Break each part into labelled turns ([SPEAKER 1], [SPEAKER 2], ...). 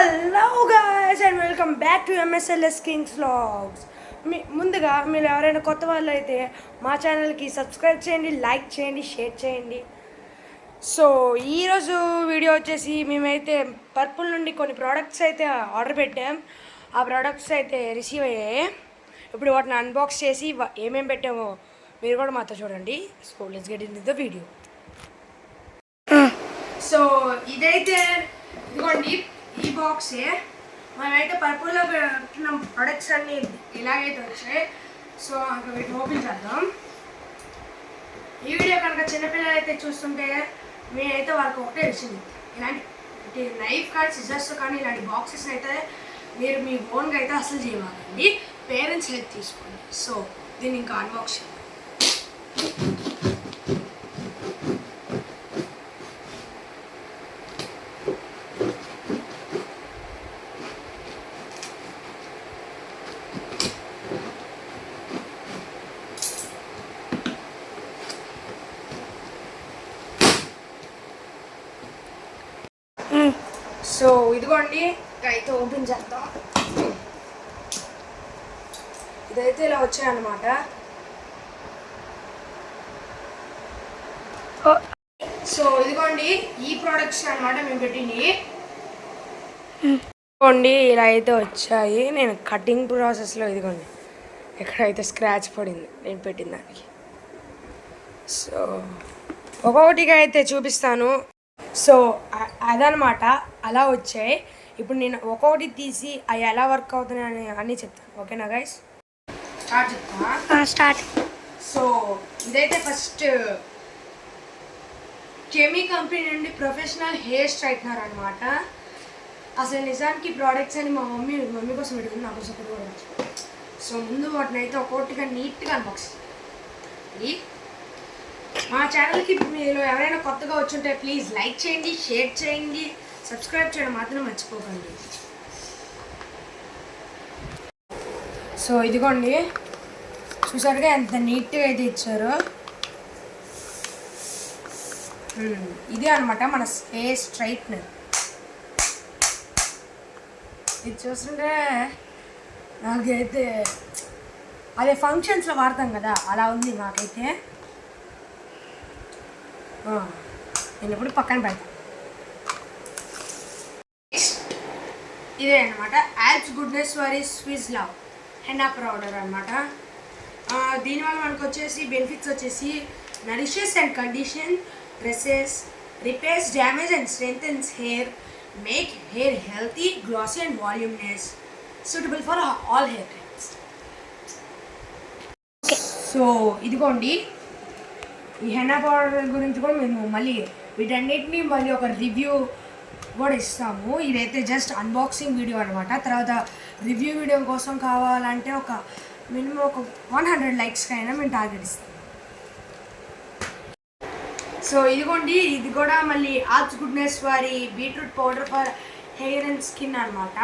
[SPEAKER 1] Hello guys and welcome back to MSLS kings vlogs. ముందుగా మీరు ఎవరైనా కొత్త వాళ్ళు అయితే మా ఛానల్కి సబ్స్క్రైబ్ చేయండి, లైక్ చేయండి, షేర్ చేయండి. సో ఈరోజు వీడియో వచ్చేసి మేమైతే పర్పుల్ నుండి కొన్ని ప్రోడక్ట్స్ అయితే ఆర్డర్ పెట్టాం. ఆ ప్రోడక్ట్స్ అయితే రిసీవ్ అయ్యాయి. ఇప్పుడు వాటిని అన్బాక్స్ చేసి ఏమేమి పెట్టామో మీరు కూడా మాతో చూడండి. So let's get in the video. So ఇదైతే ఇదిగోండి, ఈ బాక్సే మనమైతే పర్పుల్లో పెట్టిన ప్రొడక్ట్స్ అన్నీ ఇలాగైతే వచ్చాయి. సో ఇంకా వీటిని ఓపెన్ చేద్దాం. ఈ వీడియో కనుక చిన్నపిల్లలు అయితే చూస్తుంటే నేనైతే వాళ్ళకి ఒకటే వచ్చింది, ఇలాంటి నైఫ్ కానీ సిజర్స్ కానీ ఇలాంటి బాక్సెస్ అయితే మీరు మీ ఓన్గా అయితే అసలు చేయవాలండి, పేరెంట్స్ హెల్ప్ తీసుకోండి. సో దీన్ని ఇంకా అన్బాక్స్ చేయాలి. సో ఇదిగోండి, అయితే ఓపెన్ చేద్దాం. ఇదైతే ఇలా వచ్చాయన్నమాట. సో ఇదిగోండి, ఈ ప్రోడక్ట్స్ అనమాట మేము పెట్టినవి. ఇదిగోండి ఇలా అయితే వచ్చాయి. నేను కటింగ్ ప్రాసెస్లో ఇదిగోండి ఎక్కడైతే స్క్రాచ్ పడింది నేను పెట్టిన దానికి. సో ఒక్కొక్కటిగా అయితే చూపిస్తాను. సో అదనమాట, అలా వచ్చాయి. ఇప్పుడు నేను ఒక్కొక్కటి తీసి అవి ఎలా వర్క్ అవుతున్నాయని అన్నీ చెప్తాను. ఓకేనా గైస్? స్టార్ట్. సో ఇదైతే ఫస్ట్ కెమీ కంపెనీ నుండి ప్రొఫెషనల్ హెయిర్ స్ట్రైట్నర్ అనమాట. అసలు నిజానికి ప్రోడక్ట్స్ అని మా మమ్మీ కోసం పెట్టుకుంది, నా కోసం కూడా. సో ముందు వాటిని అయితే ఒక్కొక్కటిగా నీట్గా అన్బాక్స్. మా ఛానల్కి మీరు ఎవరైనా కొత్తగా వచ్చుంటే ప్లీజ్ లైక్ చేయండి, షేర్ చేయండి, సబ్స్క్రైబ్ చేయడం మాత్రం మర్చిపోకండి. సో ఇదిగోండి, చూసారుగా ఎంత నీట్గా అయితే ఇచ్చారో. ఇదే అనమాట మన హెయిర్ స్ట్రైట్నర్. ఇది చూస్తుంటే నాకైతే అదే ఫంక్షన్స్లో వాడతాం కదా, అలా ఉంది నాకైతే. నేను ఎప్పుడు పక్కన పెడతాను. ఇదే అనమాట యాల్ప్స్ గుడ్నెస్ వారి స్విజ్ లవ్ హెన్నా పౌడర్ అనమాట. దీనివల్ల మనకు వచ్చేసి బెనిఫిట్స్ వచ్చేసి nourishes and condition tresses, repairs damage and strengthens hair, make hair healthy, glossy and volumeness, suitable for all hair types. So ఇదిగోండి, ఈ హెన్నా పౌడర్ గురించి కూడా మేము మళ్ళీ వీటన్నిటిని మళ్ళీ ఒక రివ్యూ కూడా ఇస్తాము. ఇదైతే జస్ట్ అన్బాక్సింగ్ వీడియో అనమాట. తర్వాత రివ్యూ వీడియో కోసం కావాలంటే ఒక మినిమం ఒక 100 లైక్స్కి అయినా మేము టార్గెట్ ఇస్తాం. సో ఇదిగోండి, ఇది కూడా మళ్ళీ యాల్ప్స్ గుడ్నెస్ వారి beetroot powder for hair and skin అనమాట.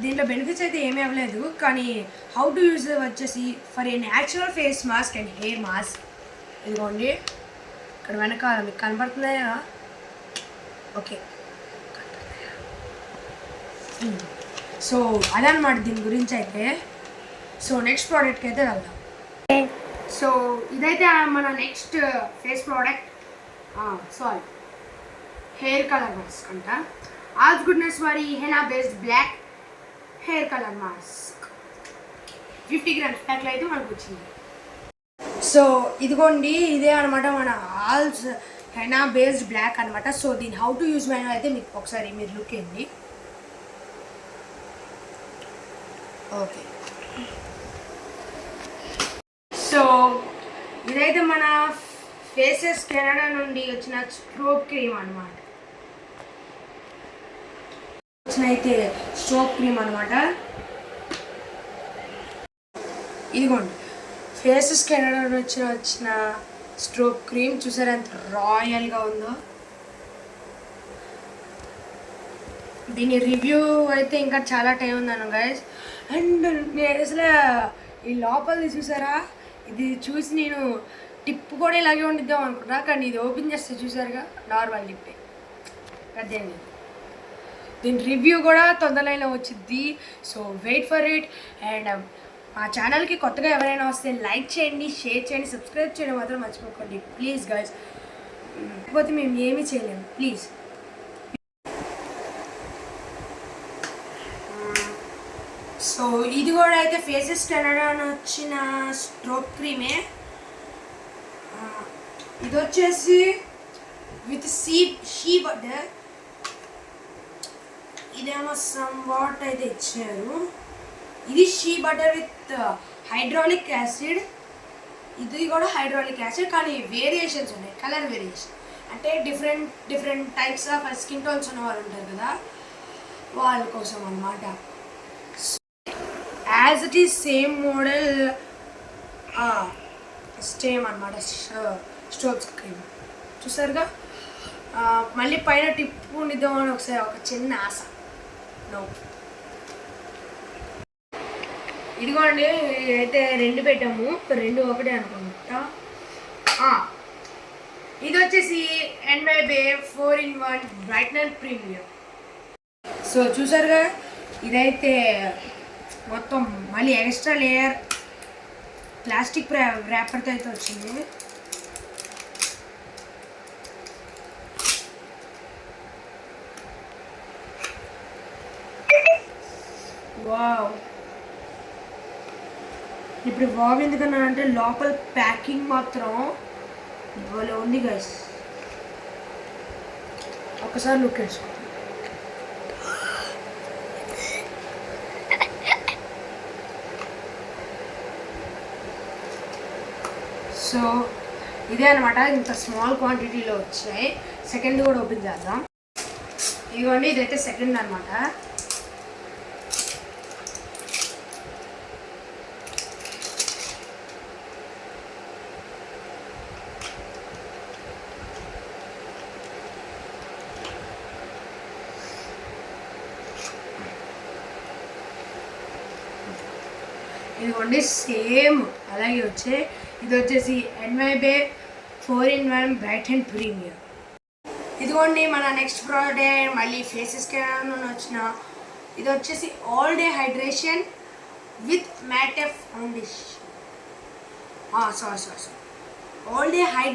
[SPEAKER 1] దీంట్లో బెనిఫిట్స్ అయితే ఏమీ అవ్వలేదు, కానీ హౌ టు యూజ్ వచ్చేసి for a natural face mask and hair mask. ఇదిగోండి, ఇక్కడ వెనకాల మీకు కనపడుతున్నాయా? ఓకే, సో అదనమాట దీని గురించి అయితే. సో నెక్స్ట్ ప్రోడక్ట్కి అయితే వెళ్దాం. సో ఇదైతే మన next face product, sorry hair colour mask అంట. యాల్ప్స్ గుడ్నెస్ వారి henna based black hair colour mask 50 grams ప్యాక్లో అయితే మనకు వచ్చింది. సో ఇదిగోండి, ఇదే అనమాట మన యాల్ప్స్ హెనా బేస్డ్ బ్లాక్ అనమాట. సో దీని హౌ టు యూజ్ మైనో అయితే మీకు ఒకసారి మీరు లుక్ ఇవ్వండి. ఓకే, సో ఇదైతే మన ఫేసెస్ కెనడా నుండి వచ్చిన స్ట్రోక్ క్రీమ్ అనమాట. అయితే స్ట్రోక్ క్రీమ్ అనమాట. ఇదిగోండి, ఫేసెస్ కెనడా నుంచి వచ్చిన స్ట్రోక్ క్రీమ్. చూసారా ఎంత రాయల్గా ఉందో. దీని రివ్యూ అయితే ఇంకా చాలా టైం ఉందను గైస్. అండ్ నేను అసలు ఈ లోపలిది చూసారా, ఇది చూసి నేను టిప్ కూడా ఇలాగే ఉండిద్దాం అనుకుంటా, కానీ ఇది ఓపెన్ చేస్తే చూసారుగా నార్మల్ టిప్పే, అదేండి. దీని రివ్యూ కూడా తొందరలో వచ్చింది. So wait for it. And మా ఛానల్కి కొత్తగా ఎవరైనా వస్తే లైక్ చేయండి, షేర్ చేయండి, సబ్స్క్రైబ్ చేయడం మాత్రం మర్చిపోకండి ప్లీజ్ గైస్. లేకపోతే మేము ఏమీ చేయలేము ప్లీజ్. సో ఇది కూడా అయితే ఫేసెస్ కెనడా అని వచ్చిన స్ట్రోక్ క్రీమే. ఇది వచ్చేసి విత్ షీ బటర్. ఇదేమో సమ్ వాట్ అయితే ఇచ్చారు. ఇది she butter with hydraulic acid. ఇది కూడా హైడ్రాలిక్ యాసిడ్, కానీ వేరియేషన్స్ ఉన్నాయి, కలర్ వేరియేషన్. అంటే different types of skin tones ఉన్న వాళ్ళు ఉంటారు కదా, వాళ్ళ కోసం అన్నమాట. As it is same model, same అనమాట స్ట్రోక్ క్రీమ్. చూసారుగా. మళ్ళీ పైన టిప్పు నిద్దామని ఒకసారి ఒక చిన్న ఆశ. నో, ఇదిగోండి అయితే 2 పెట్టాము, 2 ఒకటే అనుకుంటా. ఇది వచ్చేసి NYBE 4-in-1 బ్రైట్నర్ ప్రీమియం. సో చూసారుగా, ఇదైతే మొత్తం మళ్ళీ ఎక్స్ట్రా లేయర్ ప్లాస్టిక్ ర్యాపర్తో అయితే వచ్చింది. వావ్. ఇప్పుడు వావ్ ఎందుకన్నా అంటే లోపల ప్యాకింగ్ మాత్రం భలే ఉంది గైస్. ఒకసారి లుక్ వేసుకో. సో ఇదే అనమాట, ఇంత స్మాల్ క్వాంటిటీలో వచ్చాయి. సెకండ్ కూడా ఓపెన్ చేద్దాం. ఇదిగోండి, ఇదైతే సెకండ్ అనమాట. ఇదిగోండి సేమ్ అలాగే వచ్చే. ఇది వచ్చేసి NYBE 4-in-1 బ్రైట్నర్ ప్రీమియం. ఇదిగోండి మన నెక్స్ట్ ప్రోడక్ట్ మళ్ళీ ఫేసెస్కి వచ్చిన. ఇది వచ్చేసి all day hydration with matte foundation. Sorry all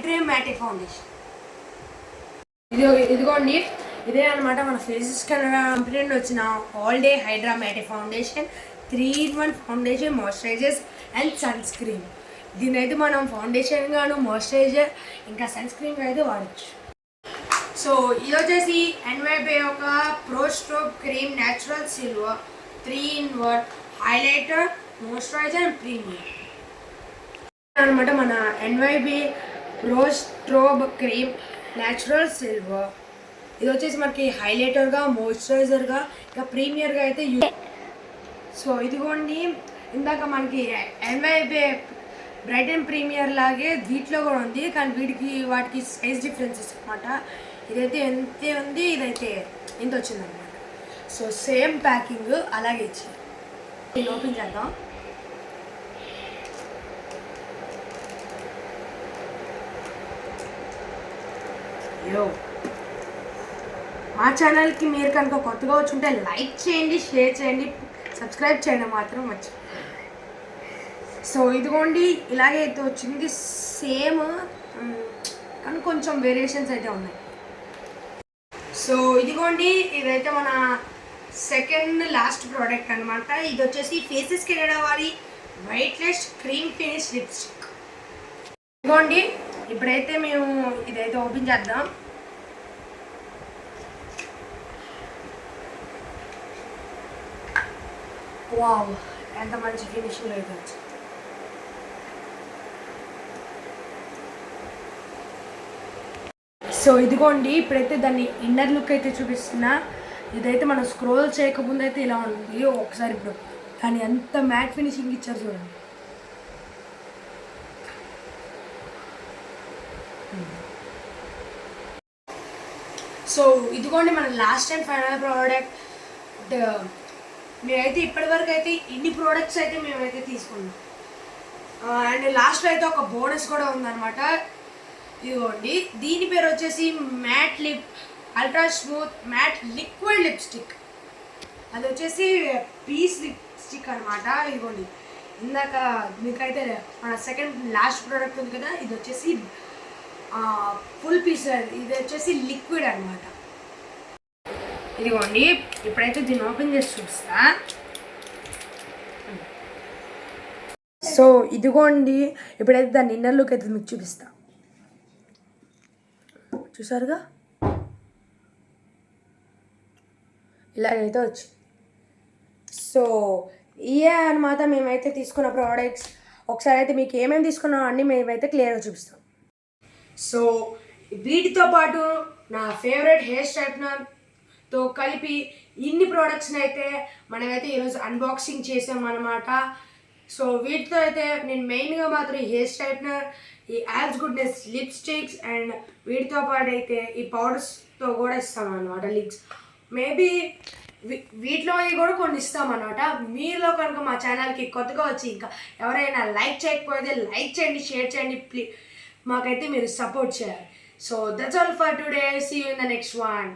[SPEAKER 1] day matte foundation. ఇదిగోండి, ఇదే అనమాట మన ఫేసెస్ కంపెనీ నుండి వచ్చిన all day hydra matte foundation. 3-in-1 foundation, moisturisers and sunscreen. దీని అయితే మనం ఫౌండేషన్ గాను, మాయిశ్చరైజర్ ఇంకా సన్ స్క్రీన్ అయితే వాడచ్చు. సో ఇది వచ్చేసి NYBE ఒక pro stroke cream natural silver 3-in-1 highlighter, moisturiser and premium అనమాట. మన NYBE pro stroke cream natural silver. ఇది వచ్చేసి మనకి హైలైటర్గా, మాయిశ్చరైజర్గా ఇంకా ప్రీమియర్గా అయితే సో ఇదిగోండి, ఇందాక మనకి NYBE బ్రైట్నర్ ప్రీమియర్ లాగే వీటిలో కూడా ఉంది, కానీ వాటికి సైజ్ డిఫరెన్సెస్ అనమాట. ఇదైతే ఎంతే ఉంది, ఇదైతే ఎంత వచ్చిందనమాట. సో సేమ్ ప్యాకింగ్ అలాగే ఇచ్చింది. దీన్ని ఓపెన్ చేద్దాం. మా ఛానల్కి మీరు కనుక కొత్తగా వచ్చి ఉంటే లైక్ చేయండి, షేర్ చేయండి, సబ్స్క్రైబ్ చేయడం మాత్రం మర్చిపోండి. సో ఇదిగోండి, ఇలాగే అయితే వచ్చింది సేమ్, కానీ కొంచెం వేరియేషన్స్ అయితే ఉన్నాయి. సో ఇదిగోండి, ఇదైతే మన సెకండ్ లాస్ట్ ప్రోడక్ట్ అనమాట. ఇది వచ్చేసి ఫేసెస్ కెనడా వారి వైట్లెస్ క్రీమ్ ఫినిష్ లిప్స్టిక్. ఇదిగోండి, ఇప్పుడైతే మేము ఇదైతే ఓపెన్ చేద్దాం. వావ్, ఎంత మంచి ఫినిషింగ్ అయితే వచ్చింది. సో ఇదిగోండి, ఇప్పుడైతే దాన్ని ఇన్నర్ లుక్ అయితే చూపిస్తున్నా. ఇదైతే మనం స్క్రోల్ చేయకముందు అయితే ఇలా ఉంది. ఒకసారి ఇప్పుడు దాన్ని ఎంత మ్యాట్ ఫినిషింగ్ ఇచ్చారు చూడండి. సో ఇదిగోండి మన లాస్ట్ అండ్ ఫైనల్ ప్రోడక్ట్. మేమైతే ఇప్పటివరకు అయితే ఇన్ని ప్రోడక్ట్స్ అయితే మేమైతే తీసుకున్నాం. అండ్ లాస్ట్లో అయితే ఒక బోనస్ కూడా ఉందన్నమాట. ఇదిగోండి, దీని పేరు వచ్చేసి matte lip ultra smooth matte liquid lipstick. అది వచ్చేసి పీస్ లిప్స్టిక్ అనమాట. ఇదిగోండి, ఇందాక మీకైతే మన సెకండ్ లాస్ట్ ప్రోడక్ట్ ఉంది కదా, ఇది వచ్చేసి ఫుల్ పీస్. ఇది వచ్చేసి లిక్విడ్ అనమాట. ఇదిగోండి, ఇప్పుడైతే దీన్ని ఓపెన్ చేసి చూపిస్తా. సో ఇదిగోండి, ఇప్పుడైతే దాని ఇన్నర్ లుక్ అయితే మీకు చూపిస్తా. చూసారుగా, ఇలాగైతే వచ్చింది. సో ఇవే అనమాట మేమైతే తీసుకున్న ప్రోడక్ట్స్. ఒకసారి అయితే మీకు ఏమేమి తీసుకున్నామో అన్నీ మేమైతే క్లియర్గా చూపిస్తాం. సో వీటితో పాటు నా ఫేవరెట్ హెయిర్ స్ట్రైట్నర్తో కలిపి ఇన్ని ప్రోడక్ట్స్ని అయితే మనమైతే ఈరోజు అన్బాక్సింగ్ చేసామన్నమాట. సో వీటితో అయితే నేను మెయిన్గా మాత్రం ఈ హెయిర్ స్ట్రైట్నర్, ఈ యాబ్స్ గుడ్నెస్ లిప్స్టిక్స్ అండ్ వీటితో పాటు అయితే ఈ పౌడర్స్తో కూడా ఇస్తామన్నమాట. లిప్స్ మేబీ వీటిలో కూడా కొన్ని ఇస్తామన్నమాట. మీలో కనుక మా ఛానల్కి కొత్తగా వచ్చి ఇంకా ఎవరైనా లైక్ చేయకపోతే లైక్ చేయండి, షేర్ చేయండి ప్లీజ్. మాకైతే మీరు సపోర్ట్ చేయాలి. So that's all for today. See you in the next one.